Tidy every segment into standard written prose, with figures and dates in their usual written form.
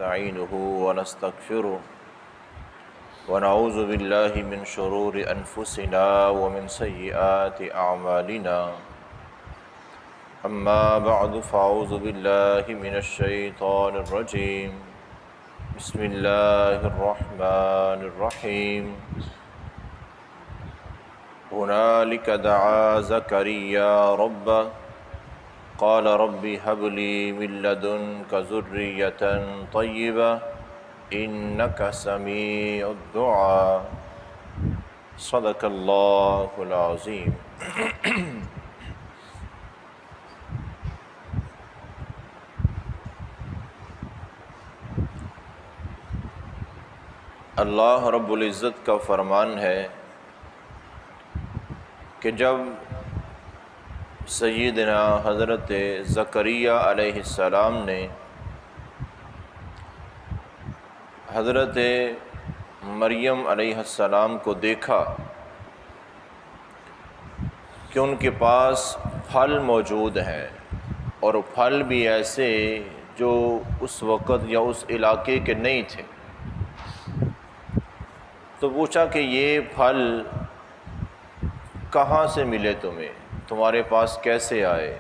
نستعينه ونستغفره ونعوذ بالله من شرور أنفسنا ومن سيئات أعمالنا. أما بعد فأعوذ بالله من الشيطان الرجيم. بسم الله الرحمن الرحيم. هنالك دعا زكريا ربه قال رب هب لي من لدنك ذرية طيبة إنك سميع الدعاء. صدق اللہ العظیم. اللہ رب العزت کا فرمان ہے کہ جب سیدنا حضرت زکریا علیہ السلام نے حضرت مریم علیہ السلام کو دیکھا کہ ان کے پاس پھل موجود ہیں اور پھل بھی ایسے جو اس وقت یا اس علاقے کے نہیں تھے، تو پوچھا کہ یہ پھل کہاں سے ملے تمہیں، تمہارے پاس کیسے آئے؟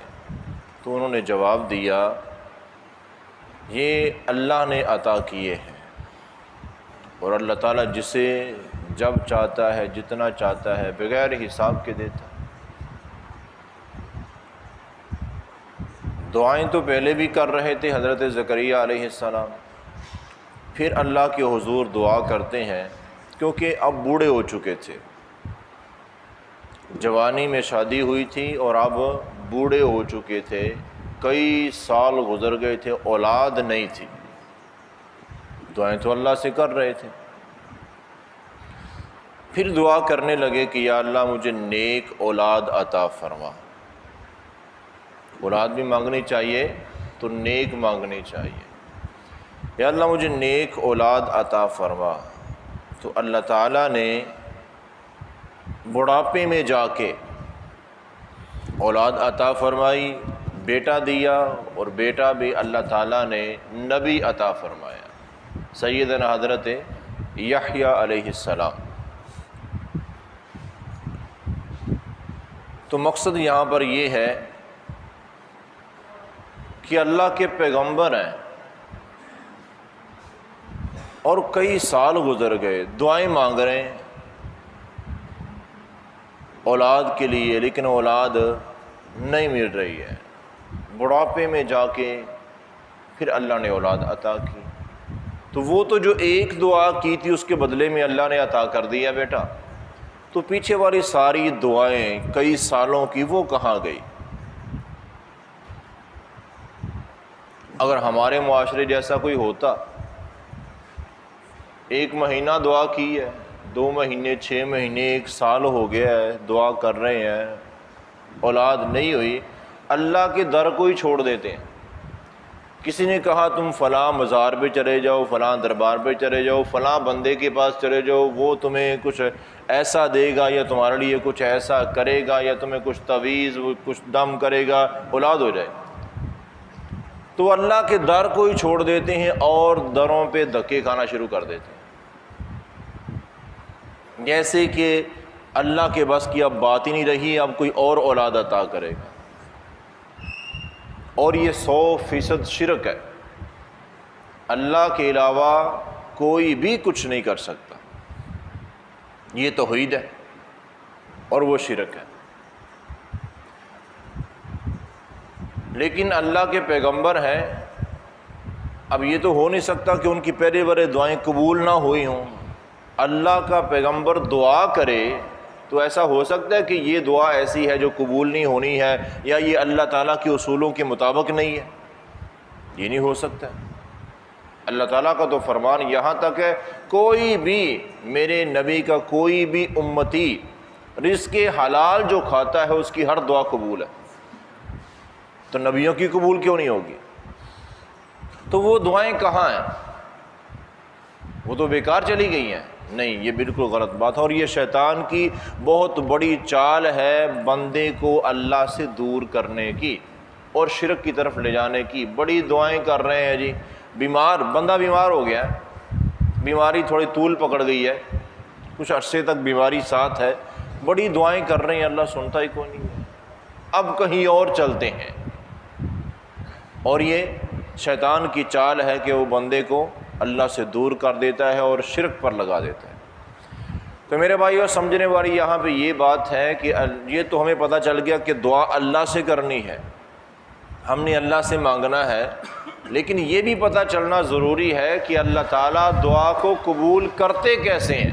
تو انہوں نے جواب دیا یہ اللہ نے عطا کیے ہیں، اور اللہ تعالیٰ جسے جب چاہتا ہے جتنا چاہتا ہے بغیر حساب کے دیتا ہے۔ دعائیں تو پہلے بھی کر رہے تھے حضرت زکریا علیہ السلام، پھر اللہ کے حضور دعا کرتے ہیں کیونکہ اب بوڑھے ہو چکے تھے، جوانی میں شادی ہوئی تھی اور اب بوڑھے ہو چکے تھے، کئی سال گزر گئے تھے، اولاد نہیں تھی، دعائیں تو اللہ سے کر رہے تھے۔ پھر دعا کرنے لگے کہ یا اللہ مجھے نیک اولاد عطا فرما۔ اولاد بھی مانگنی چاہیے تو نیک مانگنی چاہیے، یا اللہ مجھے نیک اولاد عطا فرما۔ تو اللہ تعالیٰ نے بڑھاپے میں جا کے اولاد عطا فرمائی، بیٹا دیا، اور بیٹا بھی اللہ تعالیٰ نے نبی عطا فرمایا، سیدنا حضرت یحییٰ علیہ السلام۔ تو مقصد یہاں پر یہ ہے کہ اللہ کے پیغمبر ہیں اور کئی سال گزر گئے، دعائیں مانگ رہے ہیں اولاد کے لیے، لیکن اولاد نہیں مل رہی ہے۔ بڑھاپے میں جا کے پھر اللہ نے اولاد عطا کی، تو وہ تو جو ایک دعا کی تھی اس کے بدلے میں اللہ نے عطا کر دیا بیٹا، تو پیچھے والی ساری دعائیں کئی سالوں کی وہ کہاں گئی؟ اگر ہمارے معاشرے جیسا کوئی ہوتا، ایک مہینہ دعا کی ہے، 2 مہینے، 6 مہینے، 1 سال ہو گیا ہے، دعا کر رہے ہیں، اولاد نہیں ہوئی، اللہ کے در کو ہی چھوڑ دیتے ہیں۔ کسی نے کہا تم فلاں مزار پہ چلے جاؤ، فلاں دربار پہ چلے جاؤ، فلاں بندے کے پاس چلے جاؤ، وہ تمہیں کچھ ایسا دے گا یا تمہارے لیے کچھ ایسا کرے گا یا تمہیں کچھ تعویذ کچھ دم کرے گا، اولاد ہو جائے۔ تو اللہ کے در کو ہی چھوڑ دیتے ہیں اور دروں پہ دھکے کھانا شروع کر دیتے ہیں، جیسے کہ اللہ کے بس کی اب بات ہی نہیں رہی، اب کوئی اور اولاد عطا کرے گا، اور یہ 100% شرک ہے۔ اللہ کے علاوہ کوئی بھی کچھ نہیں کر سکتا، یہ توحید ہے اور وہ شرک ہے۔ لیکن اللہ کے پیغمبر ہیں، اب یہ تو ہو نہیں سکتا کہ ان کی پہلے برے دعائیں قبول نہ ہوئی ہوں۔ اللہ کا پیغمبر دعا کرے تو ایسا ہو سکتا ہے کہ یہ دعا ایسی ہے جو قبول نہیں ہونی ہے، یا یہ اللہ تعالیٰ کے اصولوں کے مطابق نہیں ہے، یہ نہیں ہو سکتا۔ اللہ تعالیٰ کا تو فرمان یہاں تک ہے کوئی بھی میرے نبی کا کوئی بھی امتی رزق حلال جو کھاتا ہے اس کی ہر دعا قبول ہے، تو نبیوں کی قبول کیوں نہیں ہوگی؟ تو وہ دعائیں کہاں ہیں؟ وہ تو بیکار چلی گئی ہیں؟ نہیں، یہ بالکل غلط بات ہے، اور یہ شیطان کی بہت بڑی چال ہے بندے کو اللہ سے دور کرنے کی اور شرک کی طرف لے جانے کی۔ بڑی دعائیں کر رہے ہیں جی، بندہ بیمار ہو گیا ہے، بیماری تھوڑی طول پکڑ گئی ہے، کچھ عرصے تک بیماری ساتھ ہے، بڑی دعائیں کر رہے ہیں، اللہ سنتا ہی کوئی نہیں ہے، اب کہیں اور چلتے ہیں۔ اور یہ شیطان کی چال ہے کہ وہ بندے کو اللہ سے دور کر دیتا ہے اور شرک پر لگا دیتا ہے۔ تو میرے بھائیو، سمجھنے والی یہاں پہ یہ بات ہے کہ یہ تو ہمیں پتہ چل گیا کہ دعا اللہ سے کرنی ہے، ہم نے اللہ سے مانگنا ہے، لیکن یہ بھی پتہ چلنا ضروری ہے کہ اللہ تعالیٰ دعا کو قبول کرتے کیسے ہیں۔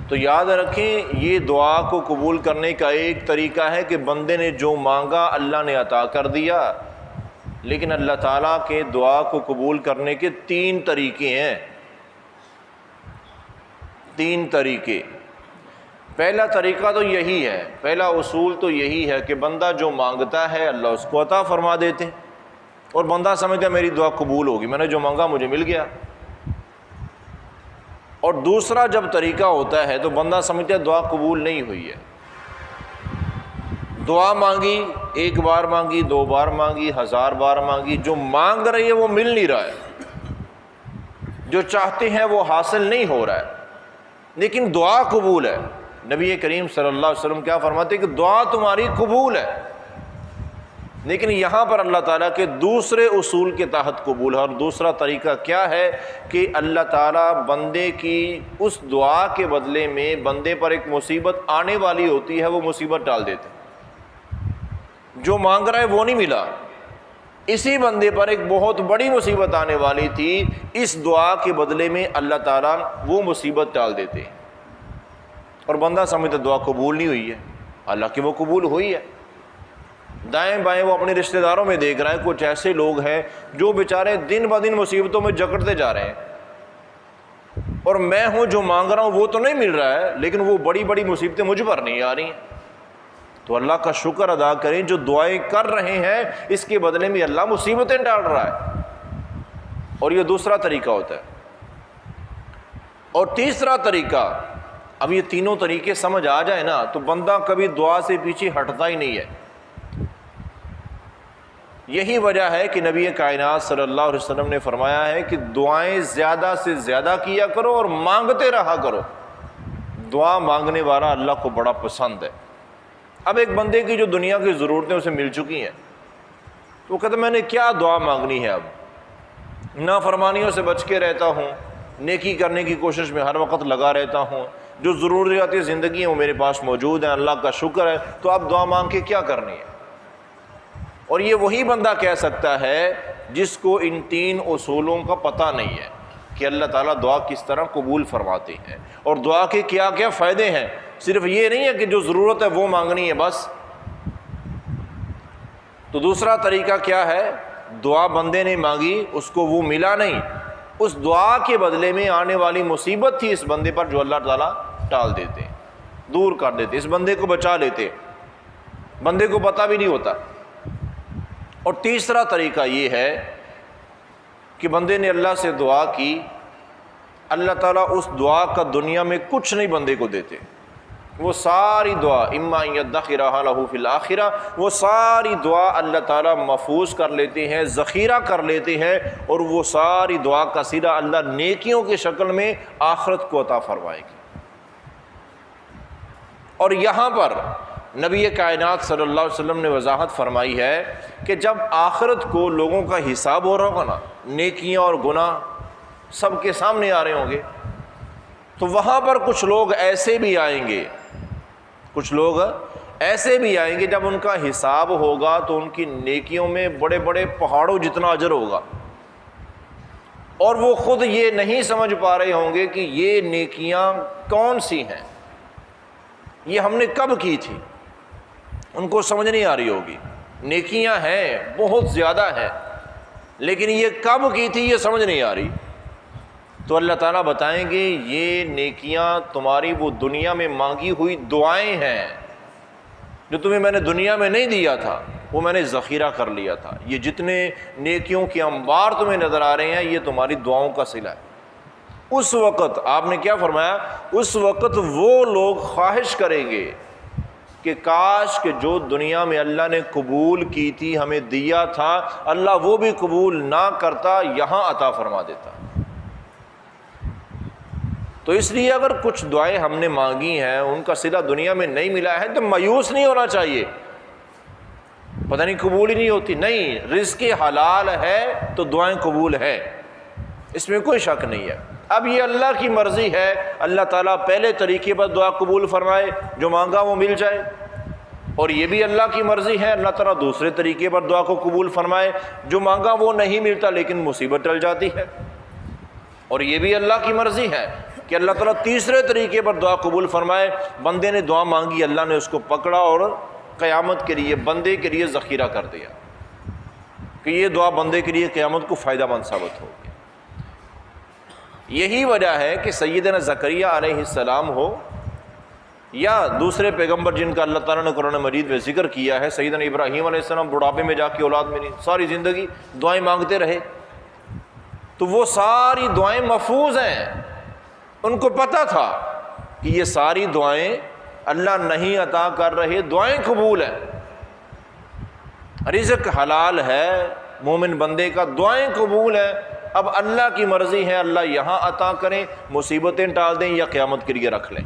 تو یاد رکھیں، یہ دعا کو قبول کرنے کا ایک طریقہ ہے کہ بندے نے جو مانگا اللہ نے عطا کر دیا، لیکن اللہ تعالیٰ کے دعا کو قبول کرنے کے 3 طریقے ہیں، 3 طریقے۔ پہلا طریقہ تو یہی ہے، پہلا اصول تو یہی ہے کہ بندہ جو مانگتا ہے اللہ اس کو عطا فرما دیتے ہیں، اور بندہ سمجھتا ہے میری دعا قبول ہوگی، میں نے جو مانگا مجھے مل گیا۔ اور دوسرا جب طریقہ ہوتا ہے تو بندہ سمجھتا ہے دعا قبول نہیں ہوئی ہے، دعا مانگی، 1 بار مانگی، 2 بار مانگی، 1000 بار مانگی، جو مانگ رہی ہے وہ مل نہیں رہا ہے، جو چاہتے ہیں وہ حاصل نہیں ہو رہا ہے، لیکن دعا قبول ہے۔ نبی کریم صلی اللہ علیہ وسلم کیا فرماتے ہیں کہ دعا تمہاری قبول ہے، لیکن یہاں پر اللہ تعالیٰ کے دوسرے اصول کے تحت قبول ہے۔ اور دوسرا طریقہ کیا ہے کہ اللہ تعالیٰ بندے کی اس دعا کے بدلے میں بندے پر ایک مصیبت آنے والی ہوتی ہے، وہ مصیبت ڈال دیتے ہیں، جو مانگ رہا ہے وہ نہیں ملا، اسی بندے پر ایک بہت بڑی مصیبت آنے والی تھی، اس دعا کے بدلے میں اللہ تعالیٰ وہ مصیبت ڈال دیتے ہیں، اور بندہ سمجھتا دعا قبول نہیں ہوئی ہے، حالانکہ وہ قبول ہوئی ہے۔ دائیں بائیں وہ اپنے رشتہ داروں میں دیکھ رہا ہے، کچھ ایسے لوگ ہیں جو بیچارے دن بدن مصیبتوں میں جکڑتے جا رہے ہیں، اور میں ہوں جو مانگ رہا ہوں وہ تو نہیں مل رہا ہے، لیکن وہ بڑی بڑی مصیبتیں مجھ پر نہیں آ رہی ہیں۔ تو اللہ کا شکر ادا کریں، جو دعائیں کر رہے ہیں اس کے بدلے میں اللہ مصیبتیں ڈال رہا ہے، اور یہ دوسرا طریقہ ہوتا ہے۔ اور تیسرا طریقہ، اب یہ تینوں طریقے سمجھ آ جائے نا تو بندہ کبھی دعا سے پیچھے ہٹتا ہی نہیں ہے۔ یہی وجہ ہے کہ نبی کائنات صلی اللہ علیہ وسلم نے فرمایا ہے کہ دعائیں زیادہ سے زیادہ کیا کرو اور مانگتے رہا کرو، دعا مانگنے والا اللہ کو بڑا پسند ہے۔ اب ایک بندے کی جو دنیا کی ضرورتیں اسے مل چکی ہیں تو وہ کہتا ہے میں نے کیا دعا مانگنی ہے، اب نافرمانیوں سے بچ کے رہتا ہوں، نیکی کرنے کی کوشش میں ہر وقت لگا رہتا ہوں، جو ضروریات زندگی ہیں وہ میرے پاس موجود ہیں، اللہ کا شکر ہے، تو اب دعا مانگ کے کیا کرنی ہے۔ اور یہ وہی بندہ کہہ سکتا ہے جس کو ان 3 اصولوں کا پتہ نہیں ہے کہ اللہ تعالیٰ دعا کس طرح قبول فرماتے ہیں اور دعا کے کیا کیا فائدے ہیں۔ صرف یہ نہیں ہے کہ جو ضرورت ہے وہ مانگنی ہے بس۔ تو دوسرا طریقہ کیا ہے، دعا بندے نے مانگی، اس کو وہ ملا نہیں، اس دعا کے بدلے میں آنے والی مصیبت تھی اس بندے پر جو اللہ تعالیٰ ٹال دیتے، دور کر دیتے، اس بندے کو بچا لیتے، بندے کو پتہ بھی نہیں ہوتا۔ اور تیسرا طریقہ یہ ہے کہ بندے نے اللہ سے دعا کی، اللہ تعالیٰ اس دعا کا دنیا میں کچھ نہیں بندے کو دیتے، وہ ساری دعا اما یدخرھا لہ فی الآخرہ، وہ ساری دعا اللہ تعالیٰ محفوظ کر لیتے ہیں، ذخیرہ کر لیتے ہیں، اور وہ ساری دعا کا سرا اللہ نیکیوں کی شکل میں آخرت کو عطا فرمائے گی۔ اور یہاں پر نبی کائنات صلی اللہ علیہ وسلم نے وضاحت فرمائی ہے کہ جب آخرت کو لوگوں کا حساب ہو رہا ہوگا نا، نیکیاں اور گناہ سب کے سامنے آ رہے ہوں گے، تو وہاں پر کچھ لوگ ایسے بھی آئیں گے، کچھ لوگ ایسے بھی آئیں گے جب ان کا حساب ہوگا تو ان کی نیکیوں میں بڑے بڑے پہاڑوں جتنا اجر ہوگا، اور وہ خود یہ نہیں سمجھ پا رہے ہوں گے کہ یہ نیکیاں کون سی ہیں، یہ ہم نے کب کی تھی، ان کو سمجھ نہیں آ رہی ہوگی۔ نیکیاں ہیں بہت زیادہ ہیں، لیکن یہ کب کی تھی یہ سمجھ نہیں آ رہی۔ تو اللہ تعالیٰ بتائیں گے یہ نیکیاں تمہاری وہ دنیا میں مانگی ہوئی دعائیں ہیں، جو تمہیں میں نے دنیا میں نہیں دیا تھا وہ میں نے ذخیرہ کر لیا تھا، یہ جتنے نیکیوں کے انبار تمہیں نظر آ رہے ہیں یہ تمہاری دعاؤں کا صلہ ہے۔ اس وقت آپ نے کیا فرمایا، اس وقت وہ لوگ خواہش کریں گے کہ کاش کہ جو دنیا میں اللہ نے قبول کی تھی، ہمیں دیا تھا، اللہ وہ بھی قبول نہ کرتا، یہاں عطا فرما دیتا۔ تو اس لیے اگر کچھ دعائیں ہم نے مانگی ہیں، ان کا صلہ دنیا میں نہیں ملا ہے تو مایوس نہیں ہونا چاہیے، پتہ نہیں قبول ہی نہیں ہوتی۔ نہیں، رزق حلال ہے تو دعائیں قبول ہے، اس میں کوئی شک نہیں ہے۔ اب یہ اللہ کی مرضی ہے، اللہ تعالیٰ پہلے طریقے پر دعا قبول فرمائے، جو مانگا وہ مل جائے، اور یہ بھی اللہ کی مرضی ہے اللہ تعالیٰ دوسرے طریقے پر دعا کو قبول فرمائے، جو مانگا وہ نہیں ملتا لیکن مصیبت ٹل جاتی ہے، اور یہ بھی اللہ کی مرضی ہے کہ اللہ تعالیٰ تیسرے طریقے پر دعا قبول فرمائے، بندے نے دعا مانگی، اللہ نے اس کو پکڑا اور قیامت کے لیے بندے کے لیے ذخیرہ کر دیا کہ یہ دعا بندے کے لیے قیامت کو فائدہ مند ثابت ہوگی۔ یہی وجہ ہے کہ سیدنا زکریا علیہ السلام ہو یا دوسرے پیغمبر جن کا اللہ تعالیٰ نے قرآن مجید میں ذکر کیا ہے، سیدنا ابراہیم علیہ السلام بڑھاپے میں جا کے اولاد ملی، ساری زندگی دعائیں مانگتے رہے، تو وہ ساری دعائیں محفوظ ہیں، ان کو پتہ تھا کہ یہ ساری دعائیں اللہ نہیں عطا کر رہے، دعائیں قبول ہیں، رزق حلال ہے مومن بندے کا، دعائیں قبول ہیں، اب اللہ کی مرضی ہے اللہ یہاں عطا کریں، مصیبتیں ٹال دیں یا قیامت کے لیے رکھ لیں،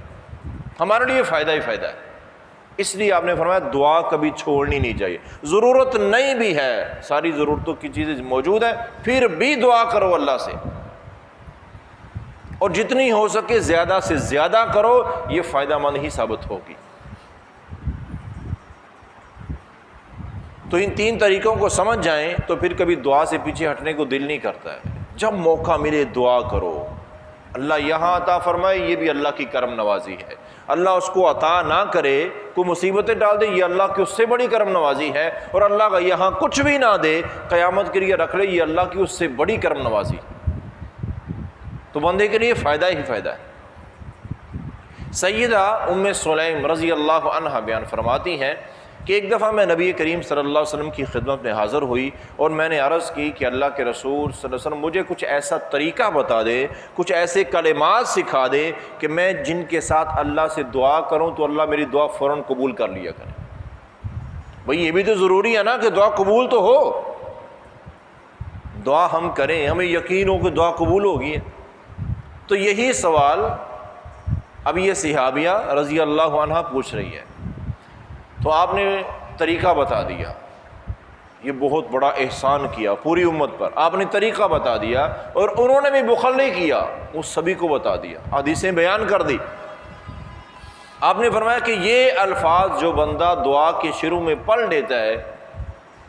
ہمارے لیے فائدہ ہی فائدہ ہے۔ اس لیے آپ نے فرمایا دعا کبھی چھوڑنی نہیں چاہیے، ضرورت نہیں بھی ہے، ساری ضرورتوں کی چیزیں موجود ہیں، پھر بھی دعا کرو اللہ سے، اور جتنی ہو سکے زیادہ سے زیادہ کرو، یہ فائدہ مند ہی ثابت ہوگی۔ تو ان تین طریقوں کو سمجھ جائیں تو پھر کبھی دعا سے پیچھے ہٹنے کو دل نہیں کرتا ہے، جب موقع ملے دعا کرو، اللہ یہاں عطا فرمائے یہ بھی اللہ کی کرم نوازی ہے، اللہ اس کو عطا نہ کرے، کوئی مصیبتیں ڈال دے، یہ اللہ کی اس سے بڑی کرم نوازی ہے، اور اللہ کا یہاں کچھ بھی نہ دے قیامت کے لیے رکھ لے، یہ اللہ کی اس سے بڑی کرم نوازی، تو بندے کے لیے فائدہ ہی فائدہ ہے۔ سیدہ ام سلیم رضی اللہ عنہا بیان فرماتی ہیں کہ ایک دفعہ میں نبی کریم صلی اللہ علیہ وسلم کی خدمت میں حاضر ہوئی اور میں نے عرض کی کہ اللہ کے رسول صلی اللہ علیہ وسلم مجھے کچھ ایسا طریقہ بتا دے، کچھ ایسے کلمات سکھا دے کہ میں جن کے ساتھ اللہ سے دعا کروں تو اللہ میری دعا فوراً قبول کر لیا کرے۔ بھئی یہ بھی تو ضروری ہے نا کہ دعا قبول تو ہو، دعا ہم کریں ہمیں یقین ہو کہ دعا قبول ہوگی۔ تو یہی سوال اب یہ صحابیہ رضی اللہ عنہ پوچھ رہی ہے، تو آپ نے طریقہ بتا دیا، یہ بہت بڑا احسان کیا پوری امت پر، آپ نے طریقہ بتا دیا اور انہوں نے بھی بخل نہیں کیا، وہ سبھی کو بتا دیا، حدیثیں بیان کر دی۔ آپ نے فرمایا کہ یہ الفاظ جو بندہ دعا کے شروع میں پڑھ لیتا ہے،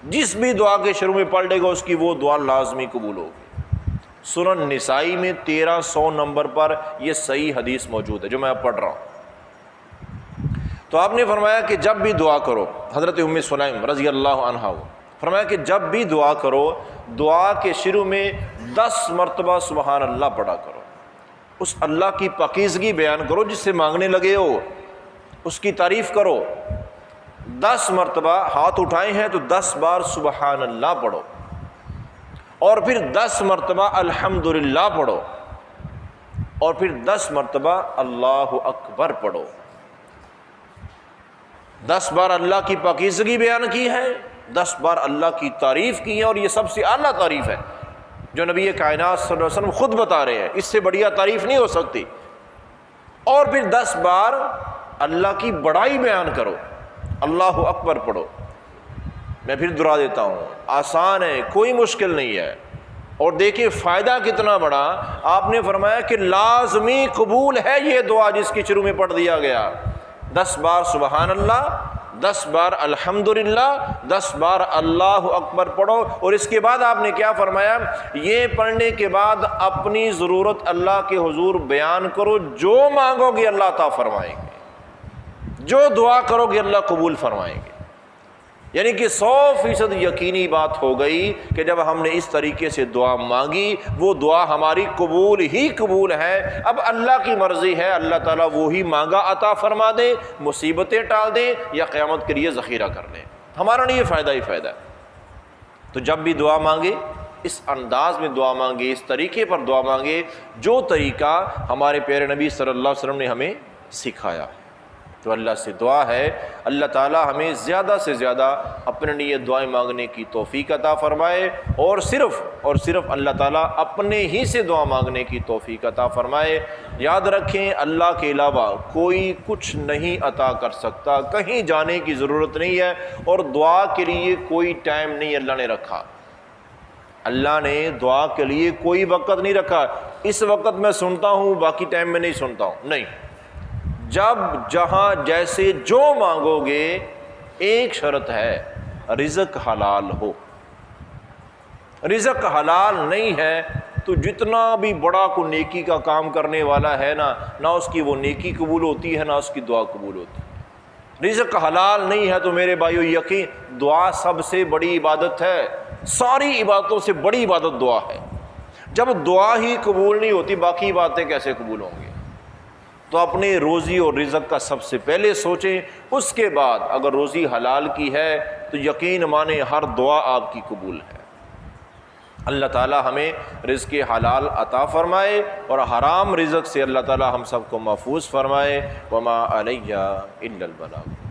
جس بھی دعا کے شروع میں پڑھ لے گا اس کی وہ دعا لازمی قبول ہوگی۔ سنن نسائی میں 1300 نمبر پر یہ صحیح حدیث موجود ہے جو میں اب پڑھ رہا ہوں۔ تو آپ نے فرمایا کہ جب بھی دعا کرو، حضرت ام سلیم رضی اللہ عنہا فرمایا کہ جب بھی دعا کرو، دعا کے شروع میں 10 مرتبہ سبحان اللہ پڑھا کرو، اس اللہ کی پاکیزگی بیان کرو جس سے مانگنے لگے ہو، اس کی تعریف کرو، 10 مرتبہ ہاتھ اٹھائے ہیں تو 10 بار سبحان اللہ پڑھو، اور پھر 10 مرتبہ الحمدللہ پڑھو، اور پھر 10 مرتبہ اللہ اکبر پڑھو۔ 10 بار اللہ کی پاکیزگی بیان کی ہے، 10 بار اللہ کی تعریف کی ہے، اور یہ سب سے اعلیٰ تعریف ہے جو نبی کائنات صلی اللہ علیہ وسلم خود بتا رہے ہیں، اس سے بڑھیا تعریف نہیں ہو سکتی۔ اور پھر 10 بار اللہ کی بڑائی بیان کرو، اللہ اکبر پڑھو۔ میں پھر دہرا دیتا ہوں، آسان ہے، کوئی مشکل نہیں ہے، اور دیکھیں فائدہ کتنا بڑا۔ آپ نے فرمایا کہ لازمی قبول ہے یہ دعا جس کی شروع میں پڑھ دیا گیا، 10 بار سبحان اللہ، 10 بار الحمدللہ، 10 بار اللہ اکبر پڑھو۔ اور اس کے بعد آپ نے کیا فرمایا، یہ پڑھنے کے بعد اپنی ضرورت اللہ کے حضور بیان کرو، جو مانگو گے اللہ عطا فرمائیں گے، جو دعا کرو گے اللہ قبول فرمائیں گے۔ یعنی کہ 100% یقینی بات ہو گئی کہ جب ہم نے اس طریقے سے دعا مانگی وہ دعا ہماری قبول ہی قبول ہے۔ اب اللہ کی مرضی ہے، اللہ تعالیٰ وہی مانگا عطا فرما دے، مصیبتیں ٹال دیں یا قیامت کے لیے ذخیرہ کر لیں، ہمارا لیے فائدہ ہی فائدہ ہے۔ تو جب بھی دعا مانگے اس انداز میں دعا مانگے، اس طریقے پر دعا مانگے جو طریقہ ہمارے پیارے نبی صلی اللہ علیہ وسلم نے ہمیں سکھایا ہے۔ تو اللہ سے دعا ہے اللہ تعالی ہمیں زیادہ سے زیادہ اپنے لیے دعائیں مانگنے کی توفیق عطا فرمائے، اور صرف اللہ تعالیٰ اپنے ہی سے دعا مانگنے کی توفیق عطا فرمائے۔ یاد رکھیں اللہ کے علاوہ کوئی کچھ نہیں عطا کر سکتا، کہیں جانے کی ضرورت نہیں ہے، اور دعا کے لیے کوئی ٹائم نہیں اللہ نے رکھا۔ اللہ نے دعا کے لیے کوئی وقت نہیں رکھا، اس وقت میں سنتا ہوں باقی ٹائم میں نہیں سنتا ہوں، نہیں، جب جہاں جیسے جو مانگو گے، ایک شرط ہے رزق حلال ہو۔ رزق حلال نہیں ہے تو جتنا بھی بڑا کو نیکی کا کام کرنے والا ہے نا، نہ اس کی وہ نیکی قبول ہوتی ہے نہ اس کی دعا قبول ہوتی ہے۔ رزق حلال نہیں ہے تو میرے بھائیو یقین، دعا سب سے بڑی عبادت ہے، ساری عبادتوں سے بڑی عبادت دعا ہے۔ جب دعا ہی قبول نہیں ہوتی باقی باتیں کیسے قبول ہوں گی؟ تو اپنے روزی اور رزق کا سب سے پہلے سوچیں، اس کے بعد اگر روزی حلال کی ہے تو یقین مانیں ہر دعا آپ کی قبول ہے۔ اللہ تعالی ہمیں رزق حلال عطا فرمائے اور حرام رزق سے اللہ تعالی ہم سب کو محفوظ فرمائے۔ وما علیہ الا البلاغ۔